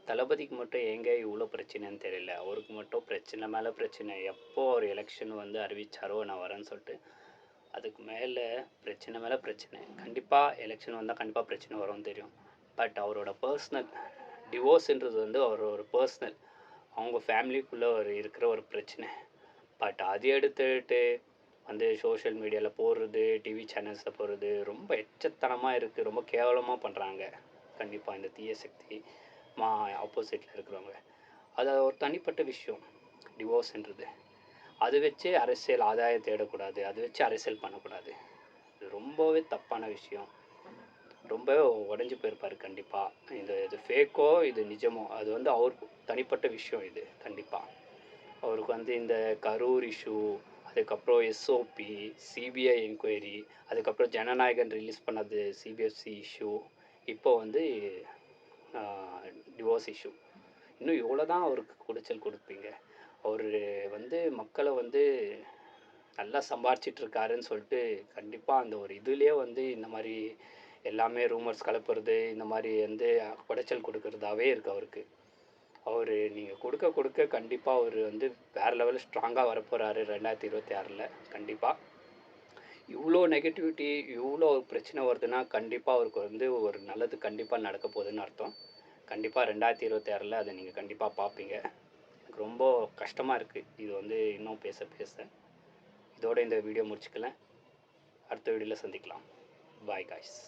தளபதிக்கு மட்டும் ஏங்க இவ்வளோ பிரச்சனைன்னு தெரியல. அவருக்கு மட்டும் பிரச்சனை மேல பிரச்சனை. எப்போ ஒரு எலெக்ஷன் வந்து அறிவிச்சாரோ நான் வரேன்னு சொல்லிட்டு, அதுக்கு மேல பிரச்சனை மேல பிரச்சனை. கண்டிப்பா எலெக்ஷன் வந்தா கண்டிப்பா பிரச்சனை வரும்னு தெரியும். பட் அவரோட பர்சனல் டிவோர்ஸ்ன்றது வந்து அவரோட பர்சனல். அவங்க ஃபேமிலிக்குள்ள ஒரு இருக்கிற ஒரு பிரச்சனை. பட் அது எடுத்துட்டு வந்து சோஷியல் மீடியால போடுறது, டிவி சேனல்ஸ்ல போடுறது ரொம்ப எச்சத்தனமா இருக்கு. ரொம்ப கேவலமா பண்றாங்க. கண்டிப்பா இந்த தீய சக்தி ஆப்போசிட்ல இருக்கிறவங்க. அது ஒரு தனிப்பட்ட விஷயம் டிவோர்ஸ்ன்றது. அது வச்சு அரசியல் ஆதாயம் தேடக்கூடாது. அது வச்சு அரசியல் பண்ணக்கூடாது. இது ரொம்பவே தப்பான விஷயம். ரொம்பவே உடைஞ்சு போயிருப்பாரு கண்டிப்பா. இது ஃபேக்கோ, இது நிஜமோ, அது வந்து அவருக்கு தனிப்பட்ட விஷயம் இது கண்டிப்பா. அவருக்கு வந்து இந்த கரூர் இஷ்யூ, அதுக்கப்புறம் எஸ்ஓபி, சிபிஐ என்கொயரி, அதுக்கப்புறம் ஜனநாயகன் ரிலீஸ் பண்ணது சிபிஎஃப்சி இஷ்யூ, இப்போ வந்து டிவோர்ஸ் இஷ்யூ. இன்னும் எவ்வளோ தான் அவருக்கு குடைச்சல் கொடுப்பீங்க? அவர் வந்து மக்களை வந்து நல்லா சம்பாரிச்சிட்டு இருக்காருன்னு சொல்லிட்டு கண்டிப்பாக அந்த ஒரு இதுலேயே வந்து இந்த மாதிரி எல்லாமே ரூமர்ஸ் கலப்புறது, இந்த மாதிரி வந்து குடைச்சல் கொடுக்கறதாவே இருக்குது அவருக்கு. அவர் நீங்கள் கொடுக்க கொடுக்க கண்டிப்பாக அவர் வந்து வேறு லெவலில் ஸ்ட்ராங்காக வரப்போகிறாரு 2026 கண்டிப்பாக. இவ்வளோ நெகட்டிவிட்டி, இவ்வளோ பிரச்சனை வருதுன்னா கண்டிப்பாக அவருக்கு வந்து ஒரு நல்லது கண்டிப்பாக நடக்க போகுதுன்னு அர்த்தம். கண்டிப்பாக 2026 அதை நீங்கள் கண்டிப்பாக பார்ப்பீங்க. எனக்கு ரொம்ப கஷ்டமாக இருக்குது இது வந்து இன்னும் பேச பேச. இதோட இந்த வீடியோ முடிச்சுக்கலாம். அடுத்த வீடியோவில் சந்திக்கலாம். Bye guys.